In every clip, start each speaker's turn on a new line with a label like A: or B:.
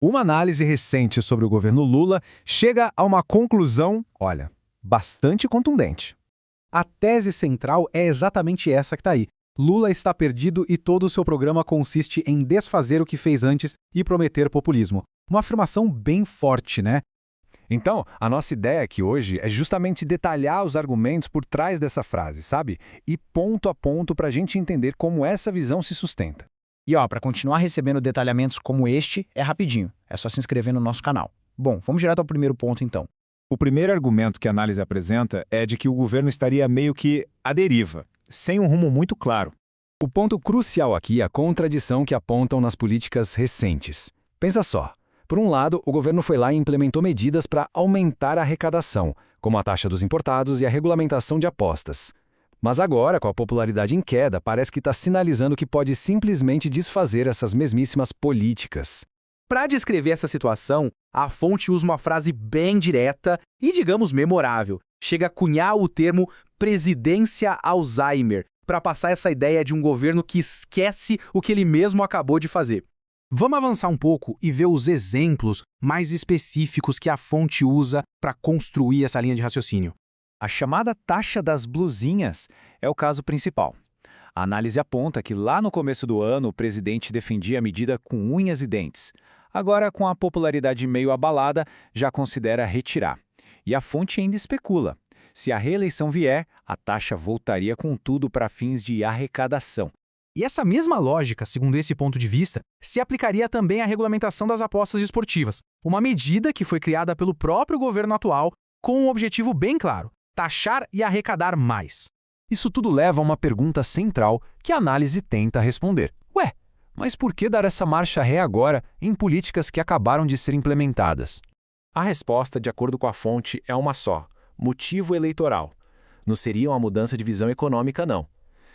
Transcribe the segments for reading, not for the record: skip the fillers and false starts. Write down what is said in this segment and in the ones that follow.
A: Uma análise recente sobre o governo Lula chega a uma conclusão, olha, bastante contundente.
B: A tese central é exatamente essa que está aí. Lula está perdido e todo o seu programa consiste em desfazer o que fez antes e prometer populismo. Uma afirmação bem forte, né?
A: Então, a nossa ideia aqui hoje é justamente detalhar os argumentos por trás dessa frase, sabe? E ponto a ponto para a gente entender como essa visão se sustenta.
C: E para continuar recebendo detalhamentos como este, é rapidinho. É só se inscrever no nosso canal. Bom, vamos direto ao primeiro ponto então.
D: O primeiro argumento que a análise apresenta é de que o governo estaria meio que à deriva, sem um rumo muito claro.
A: O ponto crucial aqui é a contradição que apontam nas políticas recentes. Pensa só. Por um lado, o governo foi lá e implementou medidas para aumentar a arrecadação, como a taxa dos importados e a regulamentação de apostas. Mas agora, com a popularidade em queda, parece que está sinalizando que pode simplesmente desfazer essas mesmíssimas políticas.
B: Para descrever essa situação, a fonte usa uma frase bem direta e, digamos, memorável. Chega a cunhar o termo presidência Alzheimer, para passar essa ideia de um governo que esquece o que ele mesmo acabou de fazer. Vamos avançar um pouco e ver os exemplos mais específicos que a fonte usa para construir essa linha de raciocínio.
D: A chamada taxa das blusinhas é o caso principal. A análise aponta que lá no começo do ano o presidente defendia a medida com unhas e dentes. Agora, com a popularidade meio abalada, já considera retirar. E a fonte ainda especula. Se a reeleição vier, a taxa voltaria com tudo para fins de arrecadação.
B: E essa mesma lógica, segundo esse ponto de vista, se aplicaria também à regulamentação das apostas esportivas, uma medida que foi criada pelo próprio governo atual com um objetivo bem claro: taxar e arrecadar mais.
A: Isso tudo leva a uma pergunta central que a análise tenta responder. Ué, mas por que dar essa marcha ré agora em políticas que acabaram de ser implementadas?
D: A resposta, de acordo com a fonte, é uma só: motivo eleitoral. Não seria uma mudança de visão econômica, não.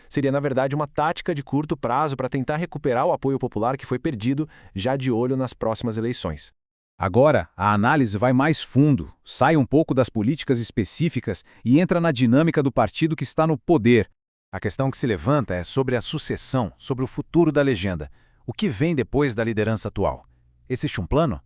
D: Seria, na verdade, uma tática de curto prazo para tentar recuperar o apoio popular que foi perdido, já de olho nas próximas eleições.
E: Agora, a análise vai mais fundo, sai um pouco das políticas específicas e entra na dinâmica do partido que está no poder.
A: A questão que se levanta é sobre a sucessão, sobre o futuro da legenda. O que vem depois da liderança atual? Existe um plano?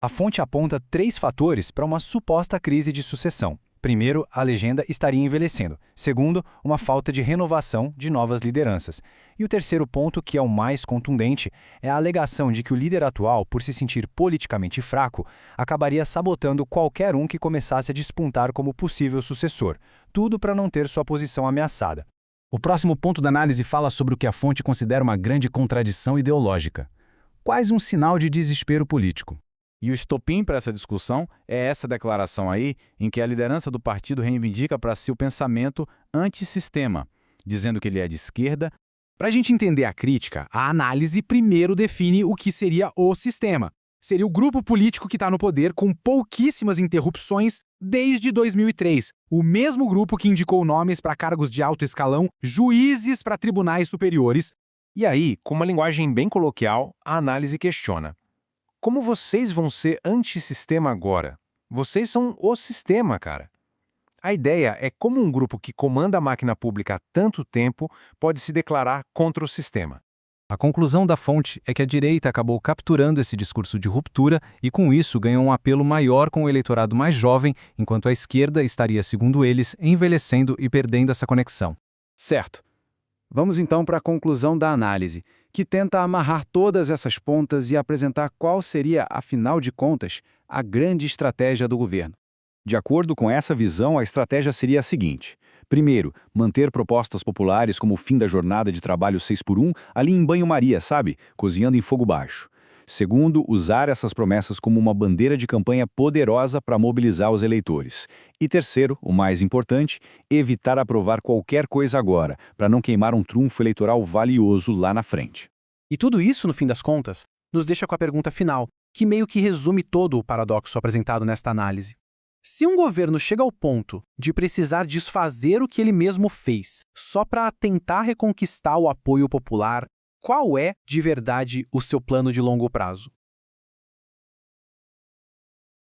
A: A fonte aponta 3 fatores para uma suposta crise de sucessão. Primeiro, a legenda estaria envelhecendo. Segundo, uma falta de renovação de novas lideranças. E o terceiro ponto, que é o mais contundente, é a alegação de que o líder atual, por se sentir politicamente fraco, acabaria sabotando qualquer um que começasse a despontar como possível sucessor. Tudo para não ter sua posição ameaçada.
B: O próximo ponto da análise fala sobre o que a fonte considera uma grande contradição ideológica. Quase um sinal de desespero político.
E: E o estopim para essa discussão é essa declaração aí, em que a liderança do partido reivindica para si o pensamento antissistema, dizendo que ele é de esquerda.
B: Para a gente entender a crítica, a análise primeiro define o que seria o sistema. Seria o grupo político que está no poder com pouquíssimas interrupções desde 2003. O mesmo grupo que indicou nomes para cargos de alto escalão, juízes para tribunais superiores.
D: E aí, com uma linguagem bem coloquial, a análise questiona: como vocês vão ser antissistema agora? Vocês são o sistema, cara. A ideia é como um grupo que comanda a máquina pública há tanto tempo pode se declarar contra o sistema.
A: A conclusão da fonte é que a direita acabou capturando esse discurso de ruptura e, com isso, ganhou um apelo maior com o eleitorado mais jovem, enquanto a esquerda estaria, segundo eles, envelhecendo e perdendo essa conexão.
E: Certo. Vamos então para a conclusão da análise, que tenta amarrar todas essas pontas e apresentar qual seria, afinal de contas, a grande estratégia do governo. De acordo com essa visão, a estratégia seria a seguinte: primeiro, manter propostas populares como o fim da jornada de trabalho 6x1 ali em banho-maria, sabe? Cozinhando em fogo baixo. Segundo, usar essas promessas como uma bandeira de campanha poderosa para mobilizar os eleitores. E terceiro, o mais importante, evitar aprovar qualquer coisa agora, para não queimar um trunfo eleitoral valioso lá na frente.
B: E tudo isso, no fim das contas, nos deixa com a pergunta final, que meio que resume todo o paradoxo apresentado nesta análise. Se um governo chega ao ponto de precisar desfazer o que ele mesmo fez, só para tentar reconquistar o apoio popular, qual é, de verdade, o seu plano de longo prazo?